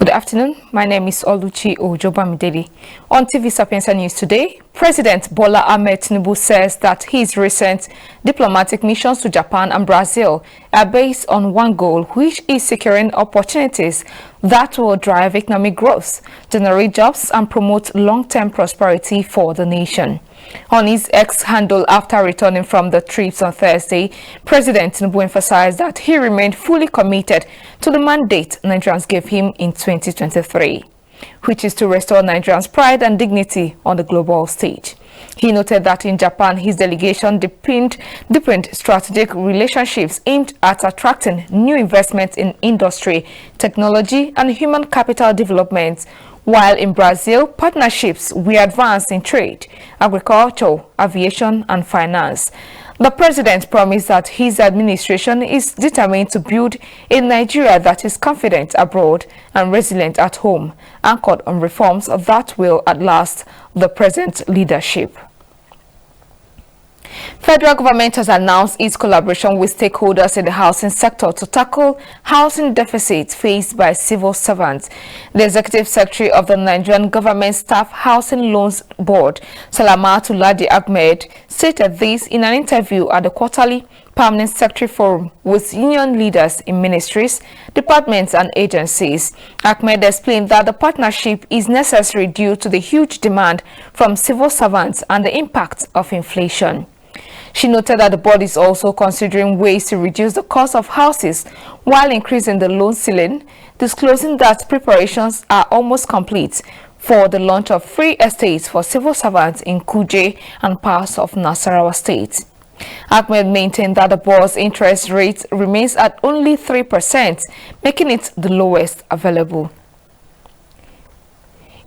Good afternoon. My name is Oluchi Ojobamideli. On TV Sapienza News today, President Bola Tinubu says that his recent diplomatic missions to Japan and Brazil are based on one goal, which is securing opportunities that will drive economic growth, generate jobs, and promote long-term prosperity for the nation. On his X handle after returning from the trips on Thursday, President Tinubu emphasized that he remained fully committed to the mandate Nigerians gave him in 2023, which is to restore Nigerians' pride and dignity on the global stage. He noted that in Japan, his delegation deepened strategic relationships aimed at attracting new investments in industry, technology, and human capital development, while in Brazil, partnerships were advanced in trade, agriculture, aviation, and finance. The president promised that his administration is determined to build a Nigeria that is confident abroad and resilient at home, anchored on reforms that will outlast the present leadership. Federal government has announced its collaboration with stakeholders in the housing sector to tackle housing deficits faced by civil servants. The Executive Secretary of the Nigerian Government Staff Housing Loans Board, Salamatu Ladi Ahmed, stated this in an interview at the quarterly Permanent Secretary Forum with union leaders in ministries, departments, and agencies. Ahmed explained that the partnership is necessary due to the huge demand from civil servants and the impact of inflation. She noted that the board is also considering ways to reduce the cost of houses while increasing the loan ceiling, disclosing that preparations are almost complete for the launch of free estates for civil servants in Kuje and parts of Nasarawa State. Ahmed maintained that the board's interest rate remains at only 3%, making it the lowest available.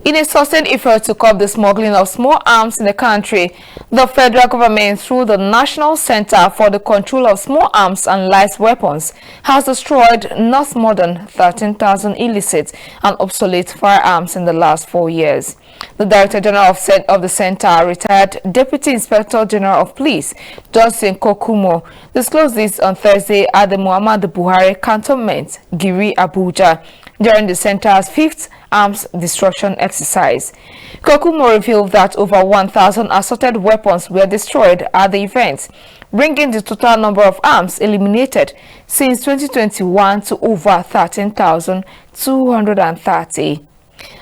In a sustained effort to curb the smuggling of small arms in the country, the federal government, through the National Center for the Control of Small Arms and Light Weapons, has destroyed not more than 13,000 illicit and obsolete firearms in the last 4 years. The Director General of the Center, retired Deputy Inspector General of Police, Justin Kokumo, disclosed this on Thursday at the Muhammad Buhari Cantonment, Giri, Abuja, during the center's 5th arms destruction exercise. Kokumo revealed that over 1,000 assorted weapons were destroyed at the event, bringing the total number of arms eliminated since 2021 to over 13,230.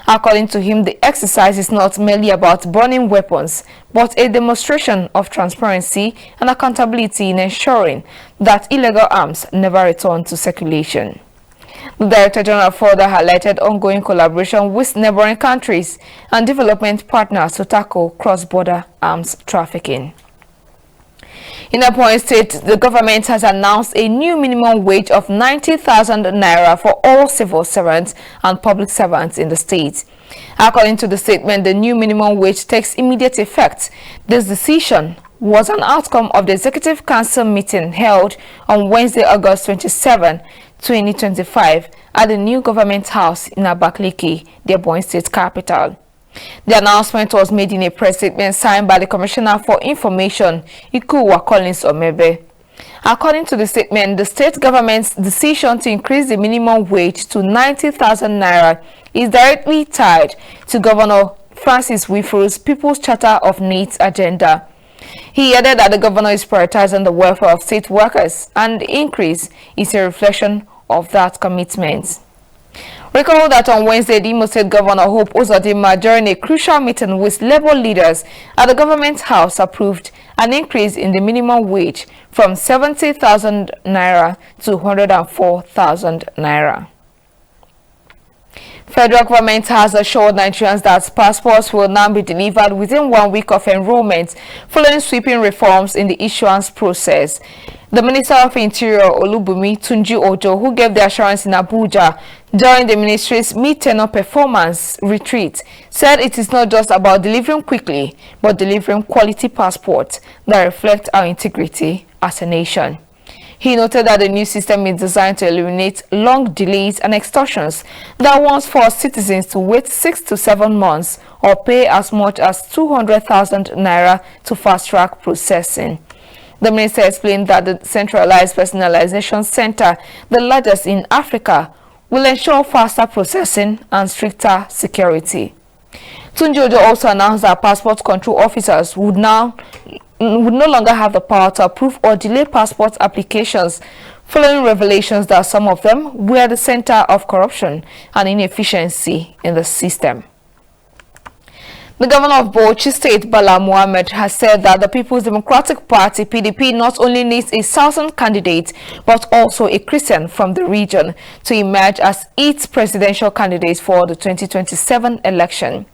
According to him, the exercise is not merely about burning weapons, but a demonstration of transparency and accountability in ensuring that illegal arms never return to circulation. The Director General further highlighted ongoing collaboration with neighboring countries and development partners to tackle cross-border arms trafficking. In Ebonyi State, the government has announced a new minimum wage of 90,000 naira for all civil servants and public servants in the state. According to the statement, the new minimum wage takes immediate effect. This decision was an outcome of the Executive Council meeting held on Wednesday, August 27, 2025 at the new government house in Abakaliki, the Ebonyi State capital. The announcement was made in a press statement signed by the Commissioner for Information, Ikuwa Collins Omebe. According to the statement, the state government's decision to increase the minimum wage to 90,000 naira is directly tied to Governor Francis Wifuru's People's Charter of Needs agenda. He added that the governor is prioritizing the welfare of state workers, and the increase is a reflection of that commitment. Recall that on Wednesday, the Imo State Governor Hope Uzodinma, during a crucial meeting with labor leaders at the government house, approved an increase in the minimum wage from 70,000 naira to 104,000 naira. Federal government has assured Nigerians that passports will now be delivered within 1 week of enrollment, following sweeping reforms in the issuance process. The Minister of Interior, Olubumi Tunji Ojo, who gave the assurance in Abuja during the ministry's mid-tenure performance retreat, said it is not just about delivering quickly, but delivering quality passports that reflect our integrity as a nation. He noted that the new system is designed to eliminate long delays and extortions that once forced citizens to wait 6 to 7 months or pay as much as 200,000 naira to fast-track processing. The minister explained that the Centralized Personalization Center, the largest in Africa, will ensure faster processing and stricter security. Tunjojo also announced that passport control officers would no longer have the power to approve or delay passport applications following revelations that some of them were the center of corruption and inefficiency in the system. The governor of Ebonyi State, Bala Mohammed, has said that the People's Democratic Party, PDP, not only needs a Southern candidate, but also a Christian from the region to emerge as its presidential candidate for the 2027 election.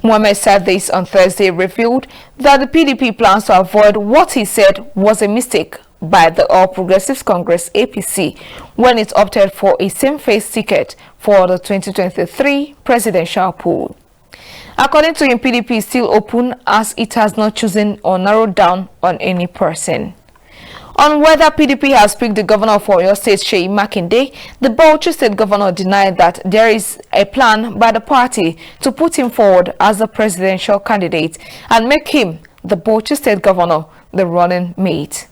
Mohammed said this on Thursday, revealed that the PDP plans to avoid what he said was a mistake by the All Progressives Congress, APC, when it opted for a same-face ticket for the 2023 presidential poll. According to him, PDP is still open as it has not chosen or narrowed down on any person. On whether PDP has picked the governor for Oyo State, Seyi Makinde, the Ebonyi State governor denied that there is a plan by the party to put him forward as the presidential candidate and make him, the Ebonyi State governor, the running mate.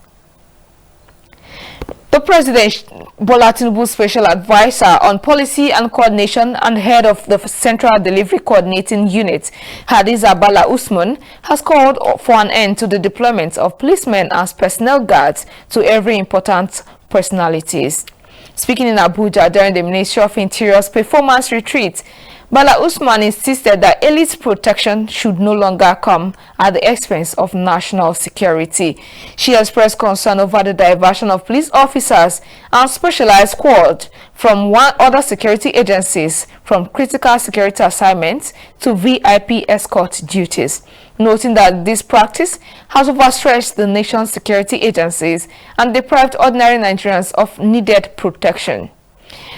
The President Bola Tinubu Special Advisor on Policy and Coordination and Head of the Central Delivery Coordinating Unit, Hadiza Bala Usman, has called for an end to the deployment of policemen as personnel guards to every important personalities. Speaking in Abuja during the Ministry of Interior's performance retreat, Bala Usman insisted that elite protection should no longer come at the expense of national security. She expressed concern over the diversion of police officers and specialized squads from other security agencies from critical security assignments to VIP escort duties, noting that this practice has overstretched the nation's security agencies and deprived ordinary Nigerians of needed protection.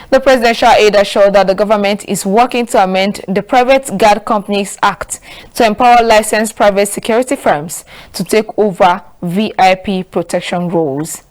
The presidential aide assured that the government is working to amend the Private Guard Companies Act to empower licensed private security firms to take over VIP protection roles.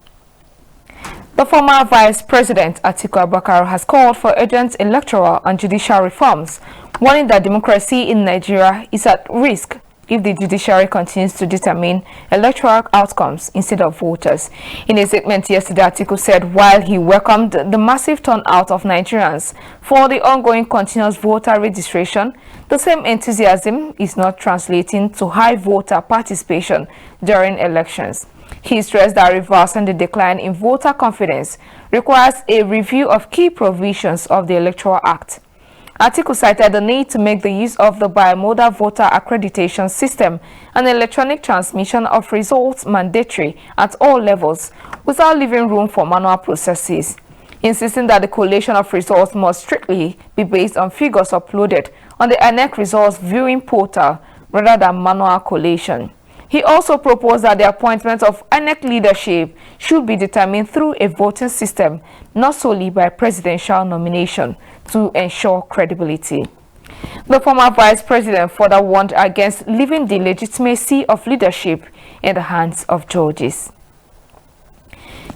The former Vice President Atiku has called for urgent electoral and judicial reforms, warning that democracy in Nigeria is at risk if the judiciary continues to determine electoral outcomes instead of voters. In a statement yesterday, Atiku said while he welcomed the massive turnout of Nigerians for the ongoing continuous voter registration, the same enthusiasm is not translating to high voter participation during elections. He stressed that reversing the decline in voter confidence requires a review of key provisions of the Electoral Act. Atiku cited the need to make the use of the bimodal voter accreditation system and electronic transmission of results mandatory at all levels without leaving room for manual processes, insisting that the collation of results must strictly be based on figures uploaded on the INEC results viewing portal rather than manual collation. He also proposed that the appointment of INEC leadership should be determined through a voting system, not solely by presidential nomination, to ensure credibility. The former vice president further warned against leaving the legitimacy of leadership in the hands of judges.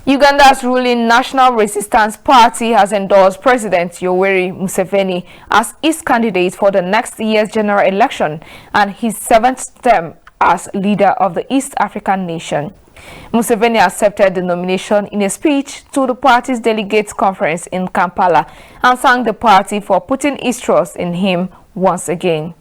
Uganda's ruling National Resistance Party has endorsed President Museveni as its candidate for the next year's general election and his seventh term as leader of the East African nation. Museveni accepted the nomination in a speech to the party's delegates conference in Kampala and thanked the party for putting its trust in him once again.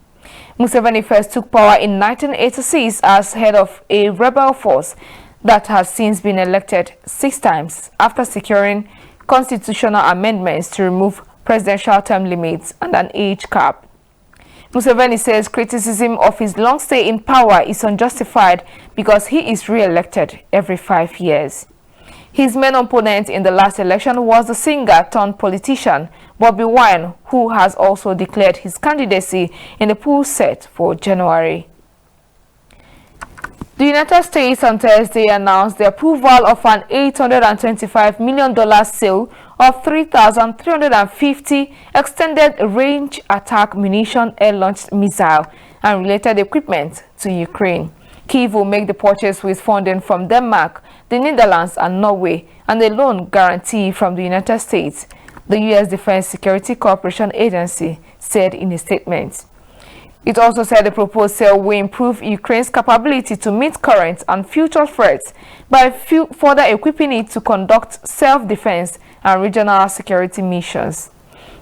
Museveni first took power in 1986 as head of a rebel force that has since been elected 6 times after securing constitutional amendments to remove presidential term limits and an age cap. Museveni says criticism of his long stay in power is unjustified because he is re-elected every 5 years. His main opponent in the last election was the singer-turned-politician Bobi Wine, who has also declared his candidacy in the poll set for January. The United States on Thursday announced the approval of an $825 million sale of 3,350 extended-range attack munition air-launched missile and related equipment to Ukraine. Kyiv will make the purchase with funding from Denmark, the Netherlands and Norway, and a loan guarantee from the United States, the U.S. Defense Security Cooperation Agency said in a statement. It also said the proposed sale will improve Ukraine's capability to meet current and future threats by further equipping it to conduct self-defense and regional security missions.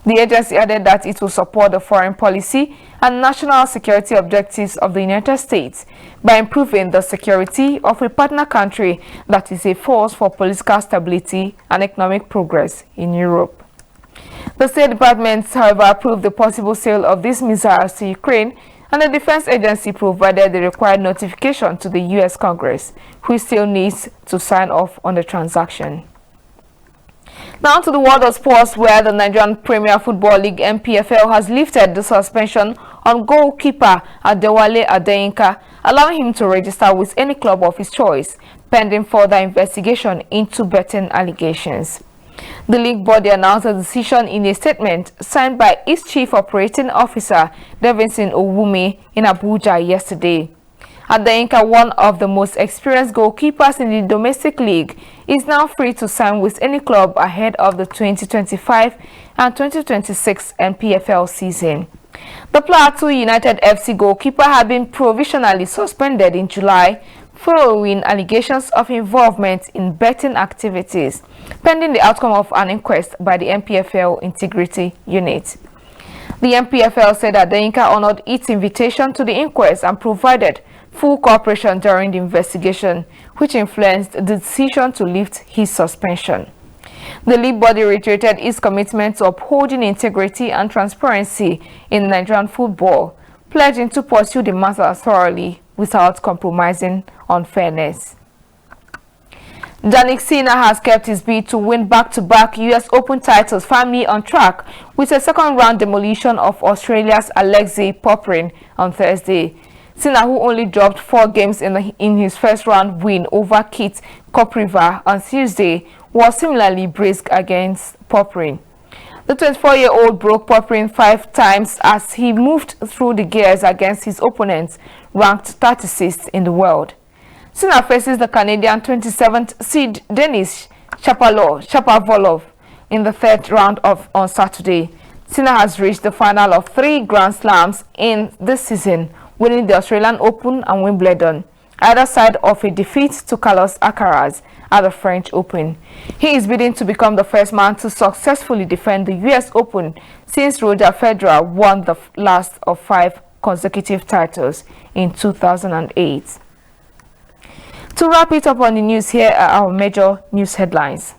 The agency added that it will support the foreign policy and national security objectives of the United States by improving the security of a partner country that is a force for political stability and economic progress in Europe. The State Department, however, approved the possible sale of these missiles to Ukraine, and the Defense Agency provided the required notification to the U.S. Congress, which still needs to sign off on the transaction. Now to the world of sports, where the Nigerian Premier Football League (NPFL) has lifted the suspension on goalkeeper Adewale Adeyinka, allowing him to register with any club of his choice, pending further investigation into betting allegations. The league body announced the decision in a statement signed by its chief operating officer, Davidson Owumi, in Abuja yesterday. Adeyinka, one of the most experienced goalkeepers in the domestic league, is now free to sign with any club ahead of the 2025 and 2026 NPFL season. The Plateau United FC goalkeeper had been provisionally suspended in July following allegations of involvement in betting activities, pending the outcome of an inquest by the NPFL Integrity Unit. The NPFL said that Adeyinka honored its invitation to the inquest and provided full cooperation during the investigation, which influenced the decision to lift his suspension. The league body reiterated its commitment to upholding integrity and transparency in Nigerian football, pledging to pursue the matter thoroughly without compromising on fairness. Jannik Sinner has kept his bid to win back-to-back US Open titles firmly on track with a second-round demolition of Australia's Alexei Popyrin on Thursday. Sinner, who only dropped 4 games in his first-round win over Kit Kopriva on Tuesday, was similarly brisk against Popyrin. The 24-year-old broke Popyrin 5 times as he moved through the gears against his opponents, ranked 36th in the world. Sinner faces the Canadian 27th seed Denis Shapovalov in the 3rd round on Saturday. Sinner has reached the final of 3 Grand Slams in this season, winning the Australian Open and Wimbledon, either side of a defeat to Carlos Alcaraz at the French Open. He is bidding to become the first man to successfully defend the US Open since Roger Federer won the last of 5 consecutive titles in 2008. To wrap it up on the news, here are our major news headlines.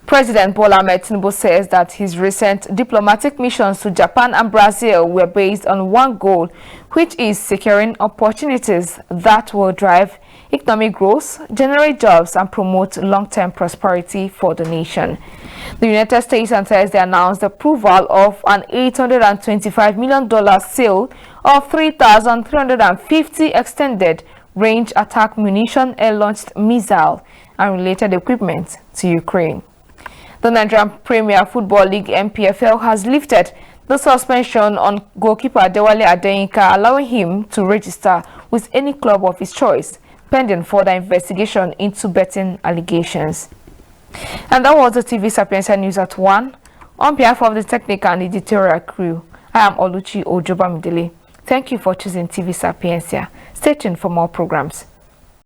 President Bola Tinubu says that his recent diplomatic missions to Japan and Brazil were based on one goal, which is securing opportunities that will drive economic growth, generate jobs, and promote long-term prosperity for the nation. The United States on Thursday announced the approval of an $825 million sale of 3,350 extended range attack munition, air-launched missile, and related equipment to Ukraine. The Nigerian Premier Football League (NPFL) has lifted the suspension on goalkeeper Adewale Adeyinka, allowing him to register with any club of his choice, pending further investigation into betting allegations. And that was the TV Sapienza News at 1. On behalf of the technical and editorial crew, I am Oluchi Ojobamidele. Thank you for choosing TV Sapienza. Stay tuned for more programs.